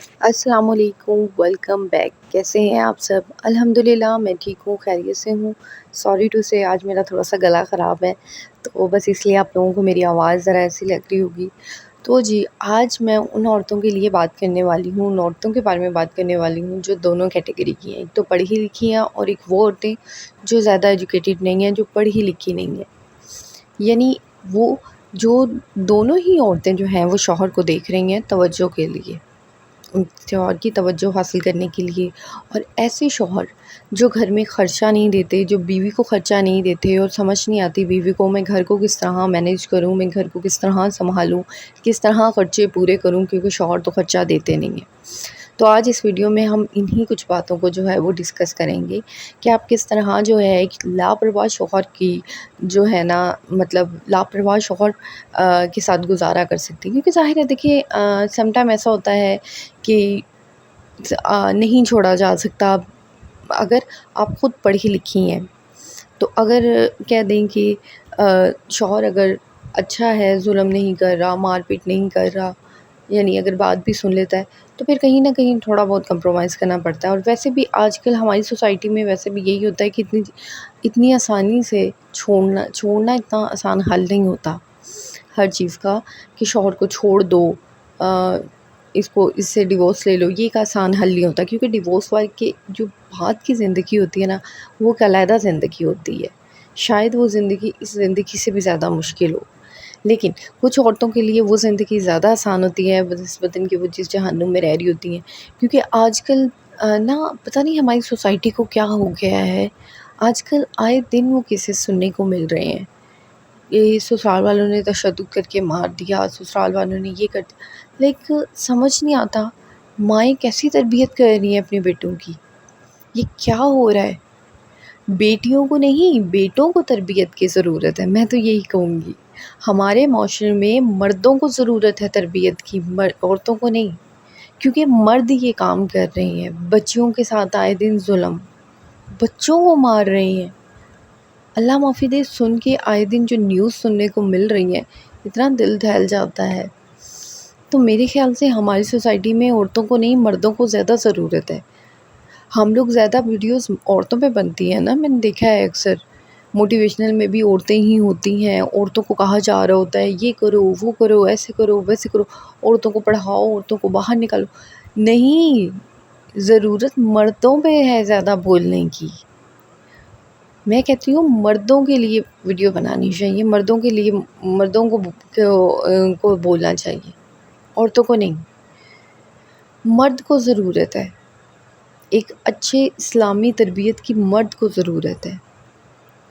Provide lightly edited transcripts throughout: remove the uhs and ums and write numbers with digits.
السلام علیکم، welcome back. کیسے ہیں آپ سب؟ الحمدللہ میں ٹھیک ہوں، خیریت سے ہوں۔ سوری ٹو سے آج میرا تھوڑا سا گلا خراب ہے، تو بس اس لیے آپ لوگوں کو میری آواز ذرا ایسی لگ رہی ہوگی۔ تو جی، آج میں ان عورتوں کے لیے بات کرنے والی ہوں، ان عورتوں کے بارے میں بات کرنے والی ہوں جو دونوں کیٹیگری کی ہیں۔ ایک تو پڑھی لکھی ہیں اور ایک وہ عورتیں جو زیادہ ایجوکیٹڈ نہیں ہیں، جو پڑھی لکھی نہیں ہیں۔ یعنی وہ جو دونوں ہی عورتیں جو ہیں وہ شوہر کو دیکھ رہی ہیں توجہ کے لیے، ان شوہر کی توجہ حاصل کرنے کے لیے، اور ایسے شوہر جو گھر میں خرچہ نہیں دیتے، جو بیوی کو خرچہ نہیں دیتے، اور سمجھ نہیں آتی بیوی کو میں گھر کو کس طرح مینیج کروں، میں گھر کو کس طرح سنبھالوں، کس طرح خرچے پورے کروں، کیونکہ شوہر تو خرچہ دیتے نہیں ہیں۔ تو آج اس ویڈیو میں ہم انہی کچھ باتوں کو جو ہے وہ ڈسکس کریں گے کہ آپ کس طرح جو ہے ایک لاپرواہ شوہر کی جو ہے نا مطلب لاپرواہ شوہر کے ساتھ گزارا کر سکتی ہیں۔ کیونکہ ظاہر ہے دیکھیے سم ٹائم ایسا ہوتا ہے کہ نہیں چھوڑا جا سکتا۔ اگر آپ خود پڑھی لکھی ہیں تو اگر کہہ دیں کہ شوہر اگر اچھا ہے، ظلم نہیں کر رہا، مار پیٹ نہیں کر رہا، یعنی اگر بات بھی سن لیتا ہے، تو پھر کہیں نہ کہیں تھوڑا بہت کمپرومائز کرنا پڑتا ہے۔ اور ویسے بھی آج کل ہماری سوسائٹی میں ویسے بھی یہی ہوتا ہے کہ اتنی آسانی سے چھوڑنا اتنا آسان حل نہیں ہوتا ہر چیز کا، کہ شوہر کو چھوڑ دو، اس سے ڈیورس لے لو، یہ ایک آسان حل نہیں ہوتا۔ کیونکہ ڈیورس والے کے جو بعد کی زندگی ہوتی ہے نا، وہ ایک علیحدہ زندگی ہوتی ہے، شاید وہ زندگی اس زندگی سے بھی زیادہ مشکل ہو، لیکن کچھ عورتوں کے لیے وہ زندگی زیادہ آسان ہوتی ہے بنسبت ان کے وہ جس جہنم میں رہ رہی ہوتی ہیں۔ کیونکہ آج کل نا پتہ نہیں ہماری سوسائٹی کو کیا ہو گیا ہے، آج کل آئے دن وہ کیسز سننے کو مل رہے ہیں، یہ سسرال والوں نے تشدد کر کے مار دیا، سسرال والوں نے یہ کر دیا۔ لائک سمجھ نہیں آتا مائیں کیسی تربیت کر رہی ہیں اپنے بیٹوں کی، یہ کیا ہو رہا ہے؟ بیٹیوں کو نہیں، بیٹوں کو تربیت کی ضرورت ہے۔ میں تو یہی کہوں گی، ہمارے معاشرے میں مردوں کو ضرورت ہے تربیت کی، عورتوں کو نہیں۔ کیونکہ مرد یہ کام کر رہے ہیں، بچیوں کے ساتھ آئے دن ظلم، بچوں کو مار رہے ہیں۔ اللہ معافی دے، سن کے آئے دن جو نیوز سننے کو مل رہی ہیں، اتنا دل دہل جاتا ہے۔ تو میرے خیال سے ہماری سوسائٹی میں عورتوں کو نہیں، مردوں کو زیادہ ضرورت ہے۔ ہم لوگ زیادہ ویڈیوز عورتوں پہ بنتی ہیں نا، میں نے دیکھا ہے اکثر موٹیویشنل میں بھی عورتیں ہی ہوتی ہیں، عورتوں کو کہا جا رہا ہوتا ہے یہ کرو، وہ کرو، ایسے کرو، ویسے کرو، عورتوں کو پڑھاؤ، عورتوں کو باہر نکالو۔ نہیں، ضرورت مردوں پہ ہے زیادہ بولنے کی۔ میں کہتی ہوں مردوں کے لیے ویڈیو بنانی چاہیے، مردوں کے لیے، مردوں کو بولنا چاہیے، عورتوں کو نہیں۔ مرد کو ضرورت ہے ایک اچھے اسلامی تربیت کی، مرد کو ضرورت ہے۔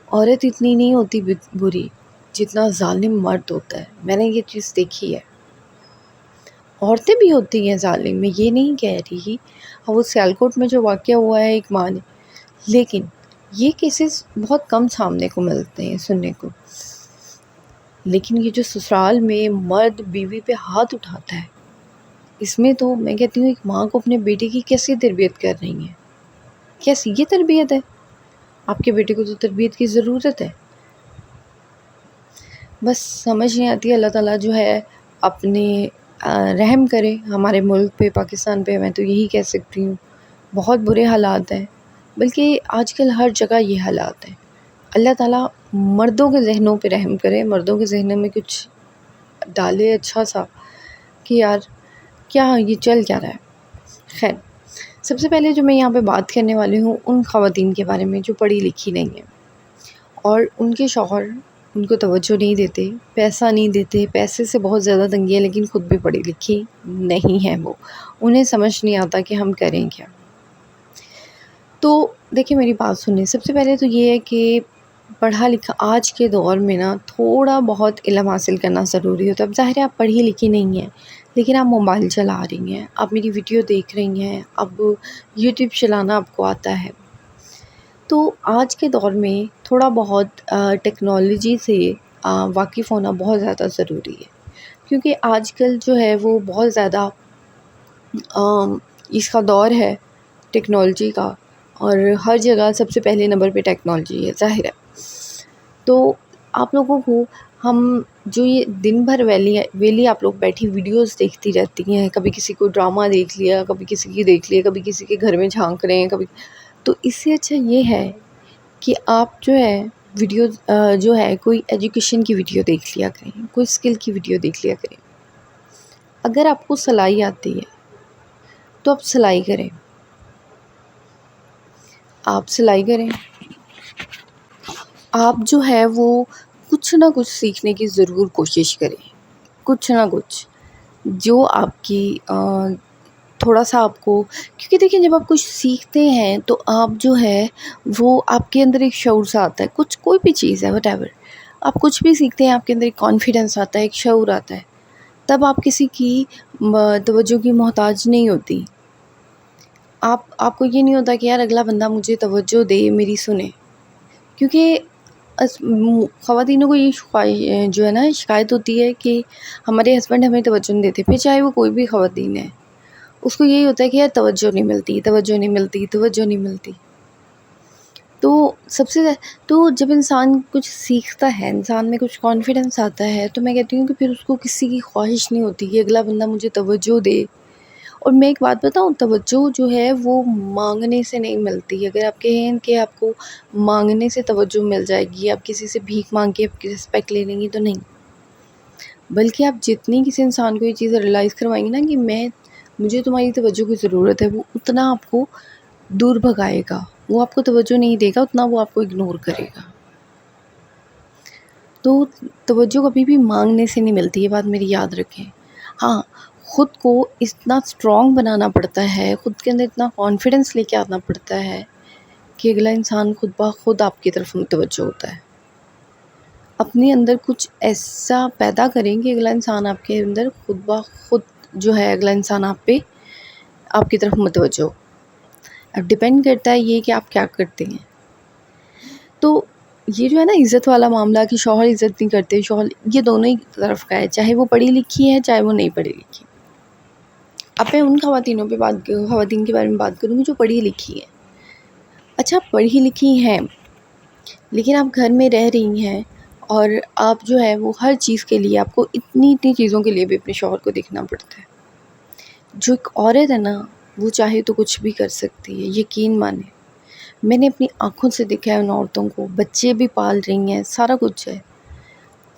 عورت اتنی نہیں ہوتی بری جتنا ظالم مرد ہوتا ہے، میں نے یہ چیز دیکھی ہے۔ عورتیں بھی ہوتی ہیں ظالم، میں یہ نہیں کہہ رہی، وہ سیالکوٹ میں جو واقعہ ہوا ہے ایک ماں نے، لیکن یہ کیسز بہت کم سامنے کو ملتے ہیں سننے کو۔ لیکن یہ جو سسرال میں مرد بیوی پہ ہاتھ اٹھاتا ہے، اس میں تو میں کہتی ہوں ایک ماں کو اپنے بیٹے کی کیسی تربیت کر رہی ہیں، کیسی یہ تربیت ہے؟ آپ کے بیٹے کو تو تربیت کی ضرورت ہے۔ بس سمجھ نہیں آتی۔ اللہ تعالیٰ جو ہے اپنے رحم کرے ہمارے ملک پہ، پاکستان پہ، میں تو یہی کہہ سکتی ہوں۔ بہت برے حالات ہیں، بلکہ آج کل ہر جگہ یہ حالات ہیں۔ اللہ تعالیٰ مردوں کے ذہنوں پہ رحم کرے، مردوں کے ذہنوں میں کچھ ڈالے اچھا سا، کہ یار کیا یہ چل کیا رہا ہے۔ خیر، سب سے پہلے جو میں یہاں پہ بات کرنے والی ہوں ان خواتین کے بارے میں جو پڑھی لکھی نہیں ہیں، اور ان کے شوہر ان کو توجہ نہیں دیتے، پیسہ نہیں دیتے، پیسے سے بہت زیادہ تنگی ہے، لیکن خود بھی پڑھی لکھی نہیں ہیں، وہ انہیں سمجھ نہیں آتا کہ ہم کریں کیا۔ تو دیکھیں میری بات سنیں، سب سے پہلے تو یہ ہے کہ پڑھا لکھا آج کے دور میں نا تھوڑا بہت علم حاصل کرنا ضروری ہوتا ہے۔ اب ظاہر ہے آپ پڑھی لکھی نہیں ہیں، لیکن آپ موبائل چلا رہی ہیں، آپ میری ویڈیو دیکھ رہی ہیں، اب یوٹیوب چلانا آپ کو آتا ہے، تو آج کے دور میں تھوڑا بہت ٹیکنالوجی سے واقف ہونا بہت زیادہ ضروری ہے۔ کیونکہ آج کل جو ہے وہ بہت زیادہ اس کا دور ہے ٹیکنالوجی کا، اور ہر جگہ سب سے پہلے نمبر پہ ٹیکنالوجی ہے، ظاہر ہے۔ تو آپ لوگوں کو ہم جو یہ دن بھر ویلی آپ لوگ بیٹھی ویڈیوز دیکھتی رہتی ہیں، کبھی کسی کو ڈرامہ دیکھ لیا، کبھی کسی کی دیکھ لیا، کبھی کسی کے گھر میں جھانک رہے ہیں، کبھی تو اس سے اچھا یہ ہے کہ آپ جو ہے ویڈیوز جو ہے کوئی ایجوکیشن کی ویڈیو دیکھ لیا کریں، کوئی اسکل کی ویڈیو دیکھ لیا کریں۔ اگر آپ کو سلائی آتی ہے تو آپ سلائی کریں، آپ سلائی کریں، آپ جو ہے وہ کچھ نہ کچھ سیکھنے کی ضرور کوشش کریں، کچھ نہ کچھ جو آپ کی تھوڑا سا آپ کو، کیونکہ دیکھیں جب آپ کچھ سیکھتے ہیں تو آپ جو ہے وہ آپ کے اندر ایک شعور سا آتا ہے، کچھ کوئی بھی چیز ہے وٹ ایور، آپ کچھ بھی سیکھتے ہیں آپ کے اندر ایک کانفیڈنس آتا ہے، ایک شعور آتا ہے، تب آپ کسی کی توجہ کی محتاج نہیں ہوتی۔ آپ کو یہ نہیں ہوتا کہ یار اگلا بندہ مجھے توجہ دے، میری سنے، کیونکہ خواتینوں کو یہ جو ہے نا شکایت ہوتی ہے کہ ہمارے ہسبینڈ ہمیں توجہ نہیں دیتے، پھر چاہے وہ کوئی بھی خواتین ہے، اس کو یہی ہوتا ہے کہ یار توجہ نہیں ملتی، توجہ نہیں ملتی، توجہ نہیں ملتی۔ تو تو جب انسان کچھ سیکھتا ہے، انسان میں کچھ کانفیڈنس آتا ہے، تو میں کہتی ہوں کہ پھر اس کو کسی کی خواہش نہیں ہوتی کہ اگلا بندہ مجھے توجہ دے۔ اور میں ایک بات بتاؤں، توجہ جو ہے وہ مانگنے سے نہیں ملتی۔ اگر آپ کہیں کہ آپ کو مانگنے سے توجہ مل جائے گی، آپ کسی سے بھیک مانگ کے آپ کی رسپیکٹ لے لیں گی، تو نہیں، بلکہ آپ جتنی کسی انسان کو یہ چیز ریئلائز کروائیں گی نا کہ مجھے تمہاری توجہ کی ضرورت ہے، وہ اتنا آپ کو دور بھگائے گا، وہ آپ کو توجہ نہیں دے گا، اتنا وہ آپ کو اگنور کرے گا۔ تو توجہ کبھی بھی مانگنے سے نہیں ملتی، یہ بات میری یاد رکھیں۔ ہاں، خود کو اتنا اسٹرانگ بنانا پڑتا ہے، خود کے اندر اتنا کانفیڈنس لے کے آنا پڑتا ہے کہ اگلا انسان خود بخود آپ کی طرف متوجہ ہوتا ہے۔ اپنے اندر کچھ ایسا پیدا کریں کہ اگلا انسان آپ کے اندر خود بخود جو ہے اگلا انسان آپ کی طرف متوجہ ہو۔ اب ڈپینڈ کرتا ہے یہ کہ آپ کیا کرتے ہیں۔ تو یہ جو ہے نا عزت والا معاملہ کہ شوہر عزت نہیں کرتے، شوہر، یہ دونوں ہی طرف کا ہے، چاہے وہ پڑھی لکھی ہے چاہے وہ نہیں پڑھی لکھی۔ اب میں ان خواتین کے بارے میں بات کروں گی جو پڑھی لکھی ہیں۔ اچھا، پڑھی لکھی ہیں لیکن آپ گھر میں رہ رہی ہیں اور آپ جو ہے وہ ہر چیز کے لیے آپ کو اتنی چیزوں کے لیے بھی اپنے شوہر کو دیکھنا پڑتا ہے۔ جو ایک عورت ہے نا وہ چاہے تو کچھ بھی کر سکتی ہے، یقین مانیں، میں نے اپنی آنکھوں سے دیکھا ہے ان عورتوں کو، بچے بھی پال رہی ہیں، سارا کچھ ہے،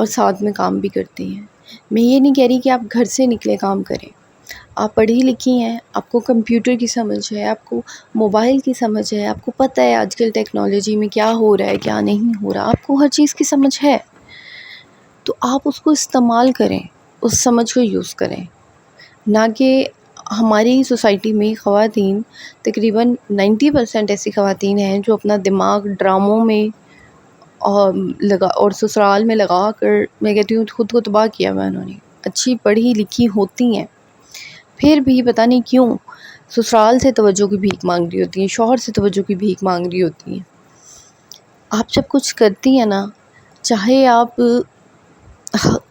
اور ساتھ میں کام بھی کرتی ہیں۔ میں یہ نہیں کہہ رہی کہ آپ گھر سے نکلے کام کریں، آپ پڑھی لکھی ہیں، آپ کو کمپیوٹر کی سمجھ ہے، آپ کو موبائل کی سمجھ ہے، آپ کو پتہ ہے آج کل ٹیکنالوجی میں کیا ہو رہا ہے کیا نہیں ہو رہا، آپ کو ہر چیز کی سمجھ ہے، تو آپ اس کو استعمال کریں، اس سمجھ کو یوز کریں۔ نہ کہ ہماری سوسائٹی میں خواتین تقریباً 90% ایسی خواتین ہیں جو اپنا دماغ ڈراموں میں اور سسرال میں لگا کر، میں کہتی ہوں خود کو تباہ کیا ہوا انہوں نے۔ اچھی پڑھی لکھی ہوتی ہیں پھر بھی پتہ نہیں کیوں سسرال سے توجہ کی بھیک مانگ رہی ہوتی ہیں، شوہر سے توجہ کی بھیک مانگ رہی ہوتی ہیں۔ آپ جب کچھ کرتی ہیں نا، چاہے آپ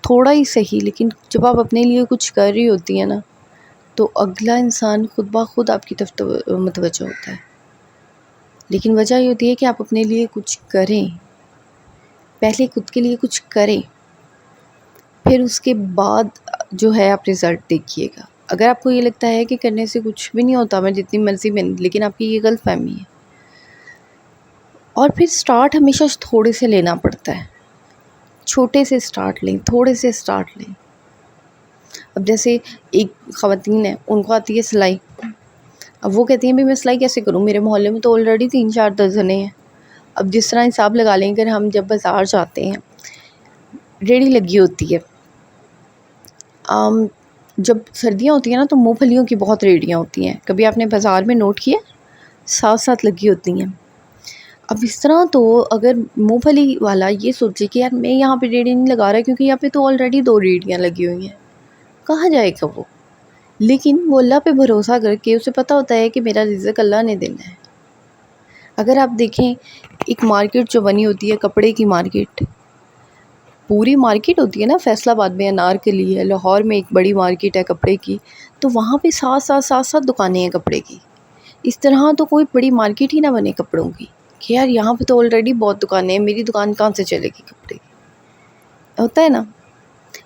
تھوڑا ہی صحیح، لیکن جب آپ اپنے لیے کچھ کر رہی ہوتی ہیں نا تو اگلا انسان خود بخود آپ کی طرف متوجہ ہوتا ہے۔ لیکن وجہ یہ ہوتی ہے کہ آپ اپنے لیے کچھ کریں، پہلے خود کے لیے کچھ کریں، پھر اس کے بعد جو ہے آپ رزلٹ دیکھیے گا۔ اگر آپ کو یہ لگتا ہے کہ کرنے سے کچھ بھی نہیں ہوتا، میں جتنی مرضی میں، لیکن آپ کی یہ غلط فہمی ہے۔ اور پھر سٹارٹ ہمیشہ تھوڑے سے لینا پڑتا ہے، چھوٹے سے سٹارٹ لیں، تھوڑے سے سٹارٹ لیں۔ اب جیسے ایک خواتین ہے، ان کو آتی ہے سلائی، اب وہ کہتی ہیں بھی میں سلائی کیسے کروں، میرے محلے میں تو آلریڈی 3-4 درزنیں ہیں۔ اب جس طرح حساب لگا لیں، اگر ہم جب بازار جاتے ہیں، ریڑھی لگی ہوتی ہے، جب سردیاں ہوتی ہیں نا تو مونگ پھلیوں کی بہت ریڑھیاں ہوتی ہیں، کبھی آپ نے بازار میں نوٹ کیا، ساتھ ساتھ لگی ہوتی ہیں۔ اب اس طرح تو اگر مونگ پھلی والا یہ سوچے کہ یار میں یہاں پہ ریڑھی نہیں لگا رہا کیونکہ یہاں پہ تو آلریڈی 2 ریڑھیاں لگی ہوئی ہیں، کہاں جائے گا وہ؟ لیکن وہ اللہ پہ بھروسہ کر کے، اسے پتہ ہوتا ہے کہ میرا رزق اللہ نے دینا ہے۔ اگر آپ دیکھیں ایک مارکیٹ جو بنی ہوتی ہے، کپڑے کی مارکیٹ، پوری مارکیٹ ہوتی ہے نا، فیصل آباد میں انارکلی ہے، لاہور میں ایک بڑی مارکیٹ ہے کپڑے کی، تو وہاں پہ ساتھ دکانیں ہیں کپڑے کی۔ اس طرح تو کوئی بڑی مارکیٹ ہی نہ بنے کپڑوں کی کہ یار یہاں پہ تو آلریڈی بہت دکانیں ہیں، میری دکان کہاں سے چلے گی کپڑے کی۔ ہوتا ہے نا.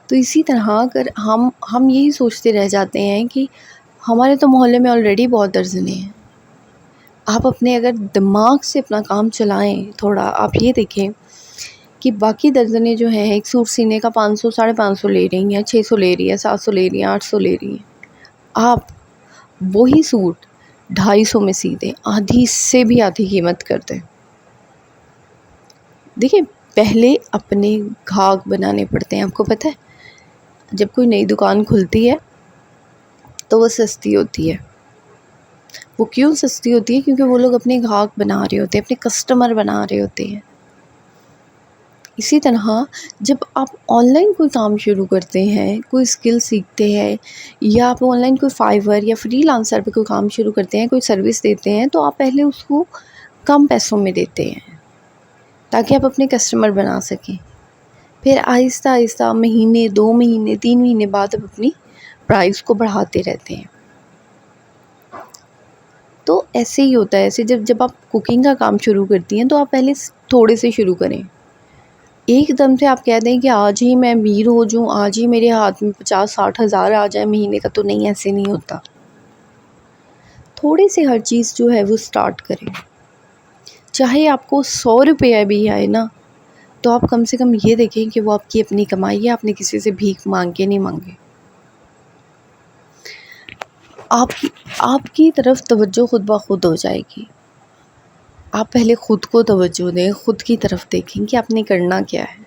تو اسی طرح اگر ہم یہی سوچتے رہ جاتے ہیں کہ ہمارے تو محلے میں آلریڈی بہت درجنے ہیں. آپ اپنے اگر دماغ سے اپنا کام چلائیں تھوڑا، آپ یہ دیکھیں کہ باقی درجنیں جو ہیں ایک سوٹ سینے کا 500 550 لے رہی ہیں، 600 لے رہی ہیں، 700 لے رہی ہیں، 800 لے رہی ہیں. آپ وہی سوٹ 250 میں سی دیں، آدھی سے بھی آدھی قیمت کر دیں. دیکھیں پہلے اپنے گھاک بنانے پڑتے ہیں. آپ کو پتہ ہے جب کوئی نئی دکان کھلتی ہے تو وہ سستی ہوتی ہے. وہ کیوں سستی ہوتی ہے؟ کیونکہ وہ لوگ اپنے گھاک بنا رہے ہوتے ہیں، اپنے کسٹمر بنا رہے ہوتے ہیں. اسی طرح جب آپ آن لائن کوئی کام شروع کرتے ہیں، کوئی اسکل سیکھتے ہیں، یا آپ آن لائن کوئی فائور یا فری لانسر پہ کوئی کام شروع کرتے ہیں، کوئی سروس دیتے ہیں، تو آپ پہلے اس کو کم پیسوں میں دیتے ہیں تاکہ آپ اپنے کسٹمر بنا سکیں. پھر آہستہ آہستہ مہینے، 2 مہینے، 3 مہینے بعد آپ اپنی پرائز کو بڑھاتے رہتے ہیں. تو ایسے ہی ہوتا ہے. ایسے جب آپ کوکنگ کا کام شروع کرتی ہیں تو آپ پہلے تھوڑے سے شروع کریں. ایک دم سے آپ کہہ دیں کہ آج ہی میں امیر ہو جاؤں، آج ہی میرے ہاتھ میں 50-60 ہزار آ جائے مہینے کا، تو نہیں، ایسے نہیں ہوتا. تھوڑے سے ہر چیز جو ہے وہ سٹارٹ کریں. چاہے آپ کو 100 روپیہ بھی آئے نا، تو آپ کم سے کم یہ دیکھیں کہ وہ آپ کی اپنی کمائی ہے، آپ نے کسی سے بھیک مانگ کے نہیں مانگے. آپ کی طرف توجہ خود بخود ہو جائے گی. آپ پہلے خود کو توجہ دیں، خود کی طرف دیکھیں کہ آپ نے کرنا کیا ہے.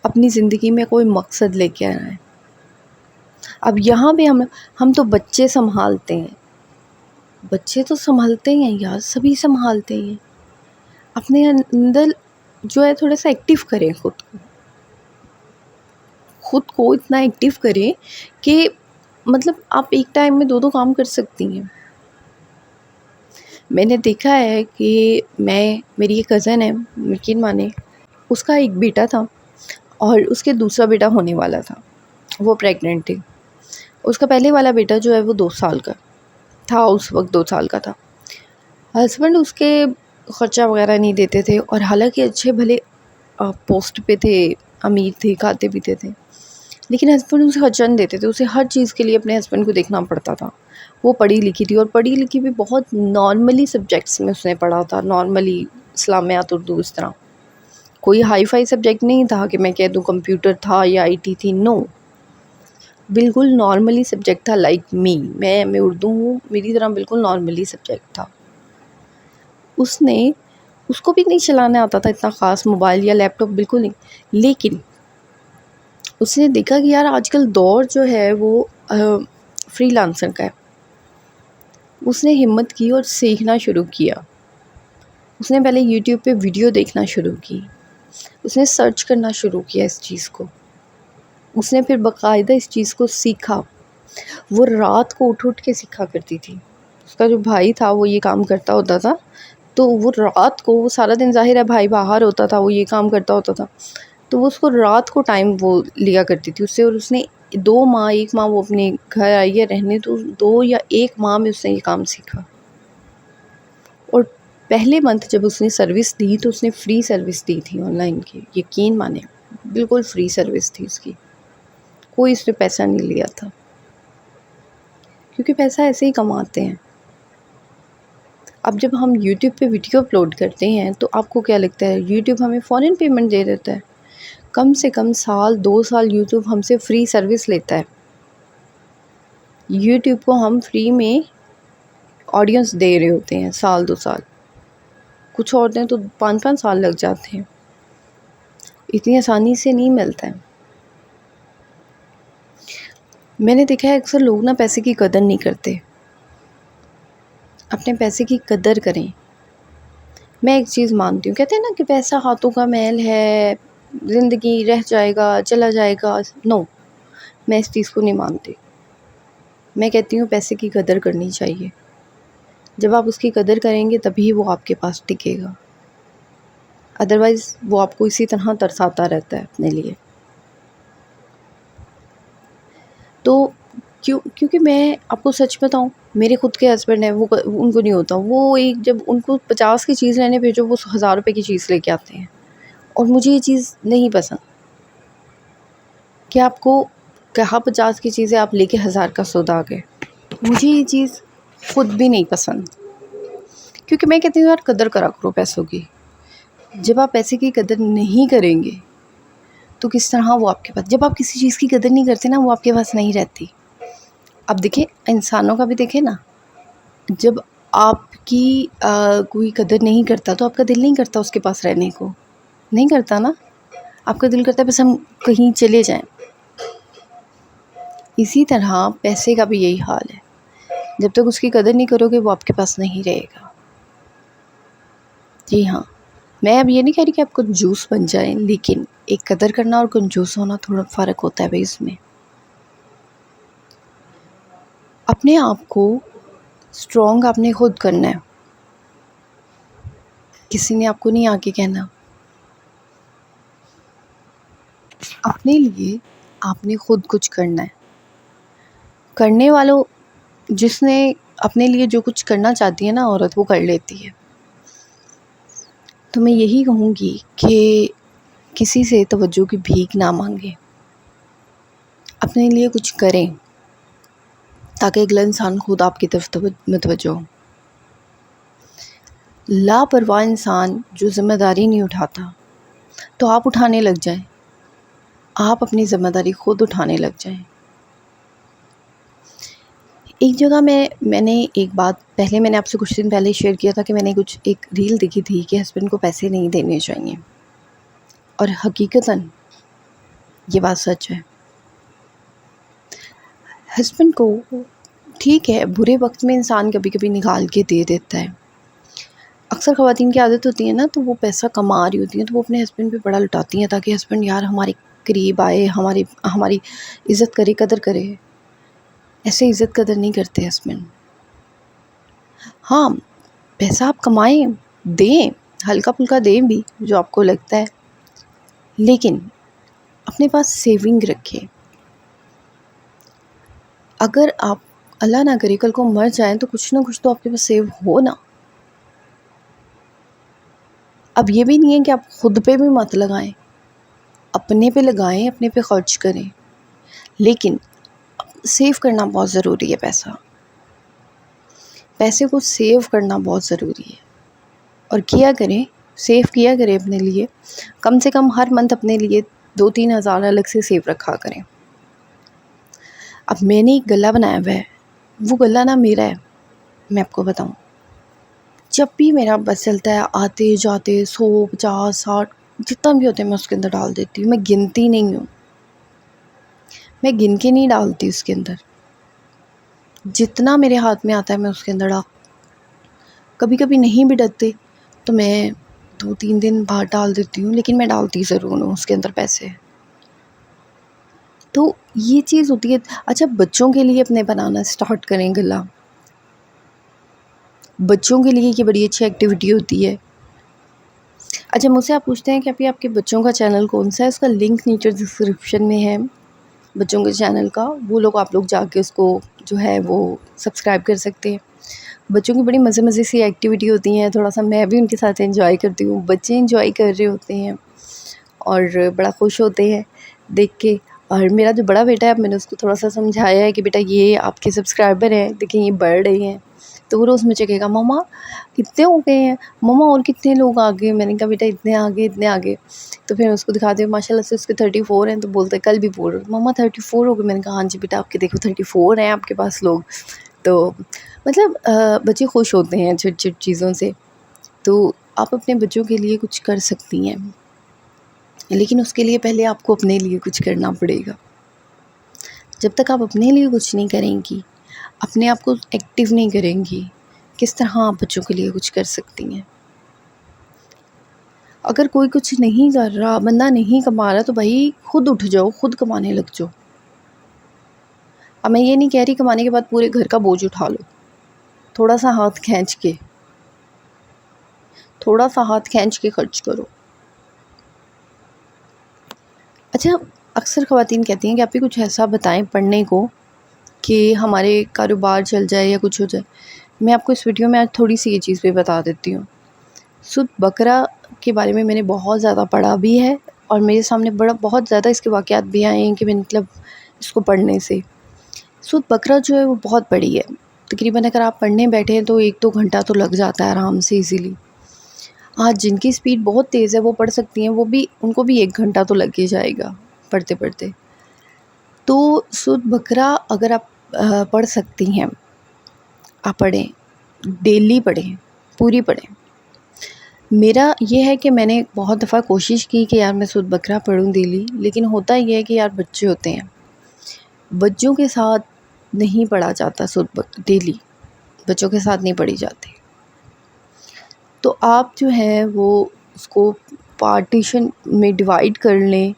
اپنی زندگی میں کوئی مقصد لے کے آنا ہے. اب یہاں پہ ہم تو بچے سنبھالتے ہیں. بچے تو سنبھالتے ہیں یار، سبھی سنبھالتے ہیں. اپنے اندر جو ہے تھوڑا سا ایکٹیو کریں خود کو اتنا ایکٹیو کریں کہ مطلب آپ ایک ٹائم میں 2 کام کر سکتی ہیں. میں نے دیکھا ہے کہ میری ایک کزن ہے، یقین مانے، اس کا ایک بیٹا تھا اور اس کے دوسرا بیٹا ہونے والا تھا. وہ پریگننٹ تھی. اس کا پہلے والا بیٹا جو ہے وہ 2 سال کا تھا، اس وقت 2 سال کا تھا. ہسبینڈ اس کے خرچہ وغیرہ نہیں دیتے تھے، اور حالانکہ اچھے بھلے پوسٹ پہ تھے، امیر تھے، کھاتے پیتے تھے، لیکن ہسبینڈ اسے خرچہ نہیں دیتے تھے. اسے ہر چیز کے لیے اپنے ہسبینڈ کو دیکھنا پڑتا تھا. وہ پڑھی لکھی تھی، اور پڑھی لکھی بھی بہت نارملی سبجیکٹس میں اس نے پڑھا تھا، نارملی اسلامیات، اردو، اس طرح. کوئی ہائی فائی سبجیکٹ نہیں تھا کہ میں کہہ دوں کمپیوٹر تھا یا آئی ٹی تھی، نو. بالکل نارملی سبجیکٹ تھا، لائک میں اردو ہوں، میری طرح بالکل نارملی سبجیکٹ تھا. اس کو بھی نہیں چلانا آتا تھا اتنا خاص موبائل یا لیپ ٹاپ، بالکل نہیں. لیکن اس نے دیکھا کہ یار آج کل دور جو ہے وہ فری لانسر کا ہے. اس نے ہمت کی اور سیکھنا شروع کیا. اس نے پہلے یوٹیوب پہ ویڈیو دیکھنا شروع کی. اس نے سرچ کرنا شروع کیا اس چیز کو. اس نے پھر باقاعدہ اس چیز کو سیکھا. وہ رات کو اٹھ کے سیکھا کرتی تھی. اس کا جو بھائی تھا وہ یہ کام کرتا ہوتا تھا، تو وہ رات کو، وہ سارا دن ظاہر ہے بھائی باہر ہوتا تھا، وہ یہ کام کرتا ہوتا تھا، تو وہ اس کو رات کو ٹائم وہ لیا کرتی تھی اس سے. اور اس نے 1 ماہ وہ اپنے گھر آئی ہے رہنے، تو 2 یا 1 ماہ میں اس نے یہ کام سیکھا. اور پہلے منتھ جب اس نے سروس دی تو اس نے فری سروس دی تھی آن لائن کی. یقین مانے بالکل فری سروس تھی اس کی، کوئی اس نے پیسہ نہیں لیا تھا، کیونکہ پیسہ ایسے ہی کماتے ہیں. اب جب ہم یوٹیوب پہ ویڈیو اپلوڈ کرتے ہیں تو آپ کو کیا لگتا ہے یوٹیوب ہمیں فوراً پیمنٹ دے دیتا ہے؟ کم سے کم 1-2 سال یوٹیوب ہم سے فری سروس لیتا ہے. یوٹیوب کو ہم فری میں آڈینس دے رہے ہوتے ہیں 1-2 سال. کچھ عورتیں تو 5-5 سال لگ جاتے ہیں. اتنی آسانی سے نہیں ملتا ہے. میں نے دیکھا ہے اکثر لوگ نا پیسے کی قدر نہیں کرتے. اپنے پیسے کی قدر کریں. میں ایک چیز مانتی ہوں، کہتے ہیں نا کہ پیسہ ہاتھوں کا میل ہے، زندگی رہ جائے گا، چلا جائے گا. نو، میں اس چیز کو نہیں مانتی. میں کہتی ہوں پیسے کی قدر کرنی چاہیے. جب آپ اس کی قدر کریں گے تبھی وہ آپ کے پاس ٹکے گا. ادروائز وہ آپ کو اسی طرح ترساتا رہتا ہے اپنے لیے. تو کیونکہ میں آپ کو سچ بتاؤں، میرے خود کے ہسبینڈ ہیں، وہ ان کو نہیں ہوتا. وہ جب ان کو 50 کی چیز لینے بھیجو، وہ 1000 روپے کی چیز لے کے آتے ہیں. اور مجھے یہ چیز نہیں پسند کہ آپ کو کہا 50 کی چیزیں آپ لے کے 1000 کا سودا آ گئے. مجھے یہ چیز خود بھی نہیں پسند، کیونکہ میں کہتی ہوں یار قدر کرا کرو پیسوں کی. جب آپ پیسے کی قدر نہیں کریں گے تو کس طرح وہ آپ کے پاس، جب آپ کسی چیز کی قدر نہیں کرتے نا وہ آپ کے پاس نہیں رہتی. اب دیکھیں انسانوں کا بھی دیکھیں نا، جب آپ کی کوئی قدر نہیں کرتا تو آپ کا دل نہیں کرتا اس کے پاس رہنے کو، نہیں کرتا نا، آپ کا دل کرتا ہے بس ہم کہیں چلے جائیں. اسی طرح پیسے کا بھی یہی حال ہے، جب تک اس کی قدر نہیں کرو گے وہ آپ کے پاس نہیں رہے گا. جی ہاں، میں اب یہ نہیں کہہ رہی کہ آپ کنجوس بن جائیں، لیکن ایک قدر کرنا اور کنجوس ہونا تھوڑا فرق ہوتا ہے بھائی. اس میں اپنے آپ کو اسٹرانگ آپ نے خود کرنا ہے، کسی نے آپ کو نہیں آ کے کہنا. اپنے لیے آپ نے خود کچھ کرنا ہے. کرنے والوں، جس نے اپنے لیے جو کچھ کرنا چاہتی ہے نا عورت، وہ کر لیتی ہے. تو میں یہی کہوں گی کہ کسی سے توجہ کی بھیک نہ مانگیں، اپنے لیے کچھ کریں تاکہ اگلا انسان خود آپ کی طرف متوجہ ہو. لاپرواہ انسان جو ذمہ داری نہیں اٹھاتا تو آپ اٹھانے لگ جائیں، آپ اپنی ذمہ داری خود اٹھانے لگ جائیں. ایک جگہ میں نے ایک بات پہلے میں نے آپ سے کچھ دن پہلے شیئر کیا تھا کہ میں نے ایک ریل دیکھی تھی کہ ہسبینڈ کو پیسے نہیں دینے چاہیے، اور حقیقتاً یہ بات سچ ہے. ہسبینڈ کو ٹھیک ہے برے وقت میں انسان کبھی کبھی نکال کے دے دیتا ہے. اکثر خواتین کی عادت ہوتی ہے نا، تو وہ پیسہ کما رہی ہوتی ہیں تو وہ اپنے ہسبینڈ پہ بڑا لٹاتی ہیں تاکہ ہسبینڈ یار ہمارے قریب آئے، ہماری عزت کرے، قدر کرے. ایسے عزت قدر نہیں کرتے ہسبینڈ. ہاں پیسہ آپ کمائیں، دیں، ہلکا پھلکا دیں بھی جو آپ کو لگتا ہے، لیکن اپنے پاس سیونگ رکھیں. اگر آپ اللہ نہ کرے کل کو مر جائیں تو کچھ نہ کچھ تو آپ کے پاس سیو ہو نا. اب یہ بھی نہیں ہے کہ آپ خود پہ بھی مت لگائیں، اپنے پہ لگائیں، اپنے پہ خرچ کریں، لیکن سیو کرنا بہت ضروری ہے. پیسے کو سیو کرنا بہت ضروری ہے، اور کیا کریں، سیو کیا کریں اپنے لیے. کم سے کم ہر منتھ اپنے لیے 2-3 ہزار الگ سے سیو رکھا کریں. اب میں نے ایک گلا بنایا ہوا ہے، وہ گلا نا میرا ہے. میں آپ کو بتاؤں، جب بھی میرا بس چلتا ہے آتے جاتے 100 50 60 جتنا بھی ہوتے ہیں میں اس کے اندر ڈال دیتی ہوں. میں گنتی نہیں ہوں، میں گن کے نہیں ڈالتی. اس کے اندر جتنا میرے ہاتھ میں آتا ہے میں اس کے اندر کبھی کبھی نہیں بھی ڈرتے تو میں 2-3 دن بعد ڈال دیتی ہوں، لیکن میں ڈالتی ضرور ہوں اس کے اندر پیسے. تو یہ چیز ہوتی ہے. اچھا بچوں کے لیے اپنے بنانا سٹارٹ کریں گلا. بچوں کے لیے یہ بڑی اچھی ایکٹیویٹی ہوتی ہے. اچھا مجھ سے آپ پوچھتے ہیں کہ ابھی آپ کے بچوں کا چینل کون سا ہے؟ اس کا لنک نیچے ڈسکرپشن میں ہے بچوں کے چینل کا. وہ لوگ آپ لوگ جا کے اس کو جو ہے وہ سبسکرائب کر سکتے ہیں. بچوں کی بڑی مزے سی ایکٹیویٹی ہوتی ہیں، تھوڑا سا میں بھی ان کے ساتھ انجوائے کرتی ہوں. بچے انجوائے کر رہے ہوتے ہیں اور بڑا خوش ہوتے ہیں دیکھ کے. اور میرا جو بڑا بیٹا ہے، اب میں نے اس کو تھوڑا سا سمجھایا ہے کہ بیٹا یہ آپ کے سبسکرائبر ہیں، دیکھیں یہ بڑھ رہے ہیں. تو وہ روز مجھے کہے گا مما کتنے ہو گئے ہیں، مما اور کتنے لوگ آگے. میں نے کہا بیٹا اتنے آگے. تو پھر میں اس کو دکھاتی ہوں ماشاء اللہ سے اس کے 34 ہیں. تو بولتے ہیں کل بھی بول رہے مما 34 ہو گئے. میں نے کہا ہاں جی بیٹا آپ کے دیکھو 34 ہیں آپ کے پاس لوگ. تو مطلب بچے خوش ہوتے ہیں چھوٹی چھوٹی چیزوں سے. تو آپ اپنے بچوں کے لیے کچھ کر سکتی ہیں، لیکن اس کے لیے پہلے آپ کو اپنے لیے کچھ کرنا پڑے گا. جب تک آپ اپنے لیے کچھ نہیں کریں گی، اپنے آپ کو ایکٹیو نہیں کریں گی، کس طرح آپ بچوں کے لیے کچھ کر سکتی ہیں؟ اگر کوئی کچھ نہیں کر رہا، بندہ نہیں کما رہا، تو بھائی خود اٹھ جاؤ، خود کمانے لگ جاؤ. اب میں یہ نہیں کہہ رہی کمانے کے بعد پورے گھر کا بوجھ اٹھا لو، تھوڑا سا ہاتھ کھینچ کے خرچ کرو. اچھا اکثر خواتین کہتی ہیں کہ آپ بھی کچھ ایسا بتائیں پڑھنے کو کہ ہمارے کاروبار چل جائے یا کچھ ہو جائے. میں آپ کو اس ویڈیو میں آج تھوڑی سی یہ چیز بھی بتا دیتی ہوں. سود بکرا کے بارے میں نے بہت زیادہ پڑھا بھی ہے، اور میرے سامنے بہت زیادہ اس کے واقعات بھی آئے ہیں کہ میں مطلب اس کو پڑھنے سے سود بکرا جو ہے وہ بہت بڑی ہے۔ تقریباً اگر آپ پڑھنے بیٹھے ہیں تو 1-2 گھنٹہ تو لگ جاتا ہے آرام سے ایزیلی۔ ہاں، جن کی سپیڈ بہت تیز ہے وہ پڑھ سکتی ہیں، ان کو بھی 1 گھنٹہ تو لگ ہی جائے گا پڑھتے پڑھتے۔ تو سود بکرا اگر آپ پڑھ سکتی ہیں، آپ پڑھیں، ڈیلی پڑھیں، پوری پڑھیں۔ میرا یہ ہے کہ میں نے بہت دفعہ کوشش کی کہ یار میں سود بکرا پڑھوں ڈیلی، لیکن ہوتا یہ ہے کہ یار بچے ہوتے ہیں، بچوں کے ساتھ نہیں پڑھا جاتا ڈیلی، بچوں کے ساتھ نہیں پڑھی جاتی۔ تو آپ جو ہیں وہ اس کو پارٹیشن میں ڈیوائیڈ کر لیں،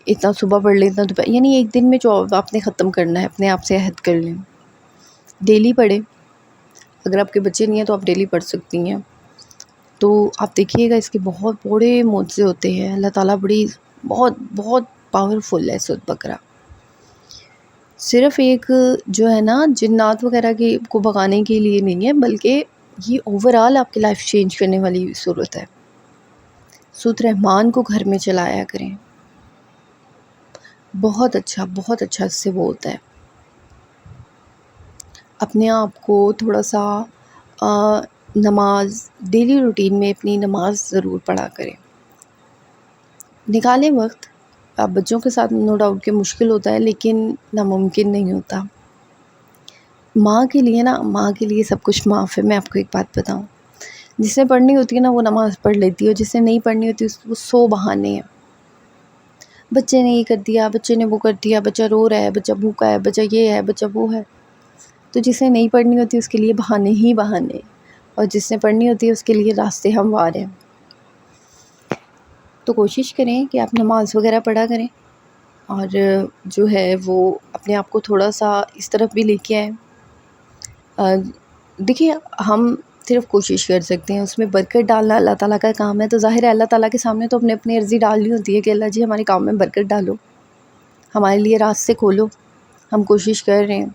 اتنا صبح پڑھ لیں، اتنا دوپہر، یعنی ایک دن میں جو آپ نے ختم کرنا ہے اپنے آپ سے عہد کر لیں، ڈیلی پڑھیں۔ اگر آپ کے بچے نہیں ہیں تو آپ ڈیلی پڑھ سکتی ہیں۔ تو آپ دیکھیے گا اس کے بہت بڑے معجزے ہوتے ہیں، اللہ تعالیٰ بہت بہت پاورفل ہے سود بکرا۔ صرف ایک جو ہے نا جنات وغیرہ کو بھگانے کے لیے نہیں ہے، بلکہ یہ اوورآل آپ کی لائف چینج کرنے والی صورت ہے۔ سود رحمان کو گھر میں چلایا کریں، بہت اچھا اس سے وہ ہوتا ہے۔ اپنے آپ کو تھوڑا سا نماز ڈیلی روٹین میں اپنی نماز ضرور پڑھا کریں، نکالیں وقت۔ آپ بچوں کے ساتھ نو ڈاؤٹ کہ مشکل ہوتا ہے، لیکن ناممکن نہیں ہوتا۔ ماں کے لیے سب کچھ معاف ہے۔ میں آپ کو ایک بات بتاؤں، جس نے پڑھنی ہوتی ہے نا وہ نماز پڑھ لیتی ہے، اور جس نے نہیں پڑھنی ہوتی وہ 100 بہانے ہیں۔ بچے نے یہ کر دیا، بچے نے وہ کر دیا، بچہ رو رہا ہے، بچہ بھوکا ہے، بچہ یہ ہے، بچہ وہ ہے۔ تو جس نے نہیں پڑھنی ہوتی اس کے لیے بہانے ہی بہانے، اور جس نے پڑھنی ہوتی ہے اس کے لیے راستے ہموار ہیں۔ تو کوشش کریں کہ آپ نماز وغیرہ پڑھا کریں، اور جو ہے وہ اپنے آپ کو تھوڑا سا اس طرف بھی لے کے آئیں۔ دیکھیے، ہم صرف کوشش کر سکتے ہیں، اس میں برکت ڈالنا اللہ تعالیٰ کا کام ہے۔ تو ظاہر ہے اللہ تعالیٰ کے سامنے تو اپنی عرضی ڈالنی ہوتی ہے کہ اللہ جی ہمارے کام میں برکت ڈالو، ہمارے لیے راستے کھولو، ہم کوشش کر رہے ہیں۔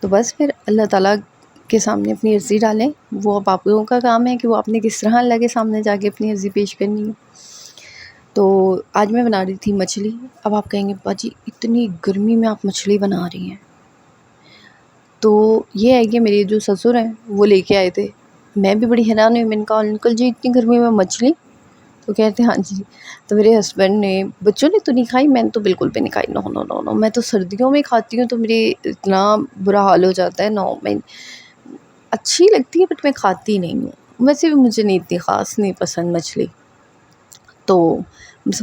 تو بس پھر اللہ تعالیٰ کے سامنے اپنی عرضی ڈالیں، وہ اب آپ لوگوں کا کام ہے کہ وہ آپ نے کس طرح اللہ کے سامنے جا کے اپنی عرضی پیش کرنی ہے۔ تو آج میں بنا رہی تھی مچھلی۔ اب آپ کہیں گے باجی اتنی گرمی میں آپ مچھلی بنا رہی ہیں؟ تو یہ ہے کہ میرے جو سسر ہیں وہ لے کے آئے تھے، میں بھی بڑی حیران ہوئی۔ میں نے کہا انکل جی اتنی گرمی میں مچھلی؟ تو کہتے ہیں ہاں جی۔ تو میرے ہسبینڈ نے، بچوں نے تو نہیں کھائی، میں نے تو بالکل بھی نہیں کھائی، نو نو نو نو، میں تو سردیوں میں کھاتی ہوں تو میرے اتنا برا حال ہو جاتا ہے، نو، میں اچھی لگتی ہے بٹ میں کھاتی نہیں ہوں، ویسے بھی مجھے نہیں اتنی خاص نہیں پسند مچھلی۔ تو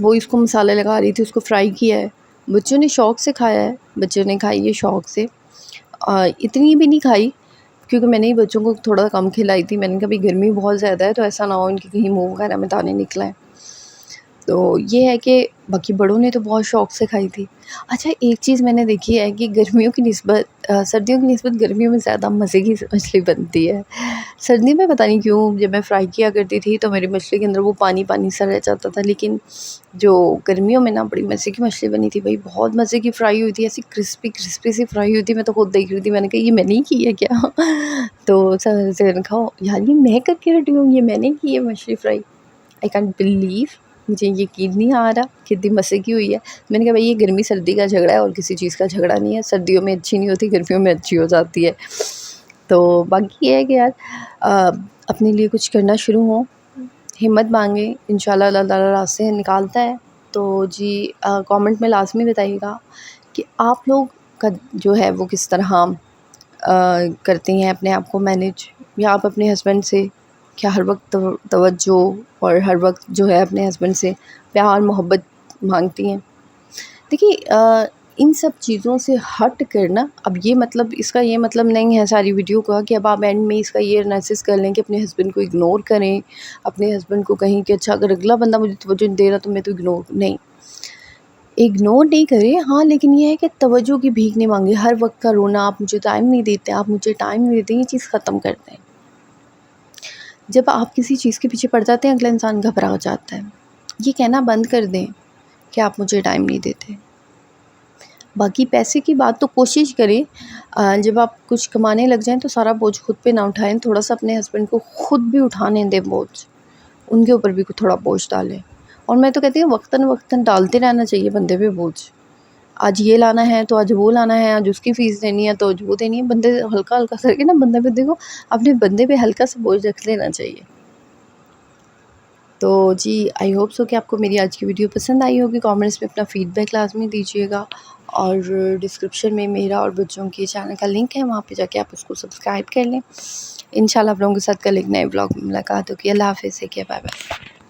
وہ اس کو مسالہ لگا رہی تھی، اس کو فرائی کیا ہے، بچوں نے شوق سے کھایا ہے، بچوں نے کھائی ہے شوق سے، اتنی بھی نہیں کھائی کیونکہ میں نے ہی بچوں کو تھوڑا کم کھلائی تھی۔ میں نے کہا بھی گرمی بہت زیادہ ہے تو ایسا نہ ہو ان کے کہیں منہ وغیرہ میں دانے نکلیں۔ تو یہ ہے کہ باقی بڑوں نے تو بہت شوق سے کھائی تھی۔ اچھا، ایک چیز میں نے دیکھی ہے کہ گرمیوں کی نسبت سردیوں کی نسبت گرمیوں میں زیادہ مزے کی مچھلی بنتی ہے۔ سردی میں پتہ نہیں کیوں جب میں فرائی کیا کرتی تھی تو میری مچھلی کے اندر وہ پانی پانی سا رہ جاتا تھا، لیکن جو گرمیوں میں نا بڑی مزے کی مچھلی بنی تھی بھائی، بہت مزے کی فرائی ہوئی تھی، ایسی کرسپی کرسپی سی فرائی ہوئی تھی، میں تو خود دیکھ رہی تھی، میں نے کہا یہ میں نے کی ہے کیا؟ تو سر نے کہا یار یہ میں کر کے ہٹی ہوں، یہ میں نے کی ہے مچھلی فرائی۔ آئی کانٹ بلیو، مجھے یقین نہیں آ رہا کہ اتنی مزے کی ہوئی ہے۔ میں نے کہا بھائی یہ گرمی سردی کا جھگڑا ہے اور کسی چیز کا جھگڑا نہیں ہے، سردیوں میں اچھی نہیں ہوتی، گرمیوں میں اچھی ہو جاتی ہے۔ تو باقی یہ ہے کہ یار اپنے لیے کچھ کرنا شروع ہوں، ہمت مانگیں، انشاءاللہ اللہ تعالیٰ راستے نکالتا ہے۔ تو جی کامنٹ میں لازمی بتائیے گا کہ آپ لوگ کا جو ہے وہ کس طرح کرتے ہیں اپنے آپ کو مینیج، یا آپ اپنے ہسبینڈ سے کیا ہر وقت توجہ اور ہر وقت جو ہے اپنے ہسبینڈ سے پیار محبت مانگتی ہیں۔ دیکھیے ان سب چیزوں سے ہٹ کر نا، اب یہ مطلب اس کا یہ مطلب نہیں ہے ساری ویڈیو کا کہ اب آپ اینڈ میں اس کا یہ انالیسس کر لیں کہ اپنے ہسبینڈ کو اگنور کریں، اپنے ہسبینڈ کو کہیں کہ اچھا اگر اگلا بندہ مجھے توجہ نہیں دے رہا تو میں تو نہیں اگنور نہیں کریں، ہاں، لیکن یہ ہے کہ توجہ کی بھیک نہیں مانگے، ہر وقت کا رونا، آپ مجھے ٹائم نہیں دیتے، آپ مجھے ٹائم نہیں دیتے، یہ چیز ختم کر دیں۔ جب آپ کسی چیز کے پیچھے پڑ جاتے ہیں اگلا انسان گھبرا جاتا ہے، یہ کہنا بند کر دیں کہ آپ مجھے ٹائم نہیں دیتے۔ باقی پیسے کی بات تو کوشش کریں جب آپ کچھ کمانے لگ جائیں تو سارا بوجھ خود پہ نہ اٹھائیں، تھوڑا سا اپنے ہسبینڈ کو خود بھی اٹھانے دیں بوجھ، ان کے اوپر بھی تھوڑا بوجھ ڈالیں. اور میں تو کہتی ہوں وقتاً وقتاً ڈالتے رہنا چاہیے بندے پہ بوجھ. آج یہ لانا ہے تو آج وہ لانا ہے، آج اس کی فیس دینی ہے تو آج وہ دینی ہے. بندے ہلکا ہلکا کر کے نا بندے پہ دیکھو، اپنے بندے پہ ہلکا سا بوجھ رکھ لینا چاہیے. تو جی آئی ہوپ سو کہ آپ کو میری آج کی ویڈیو پسند آئی ہوگی. کامنٹس میں اپنا فیڈ بیک لازمی دیجیے گا، اور ڈسکرپشن میں میرا اور بچوں کے چینل کا لنک ہے، وہاں پہ جا کے آپ اس کو سبسکرائب کر لیں. انشاءاللہ آپ لوگوں کے ساتھ کل ایک نئے بلاگ میں ملاقات ہوگی. اللہ حافظ. Bye bye.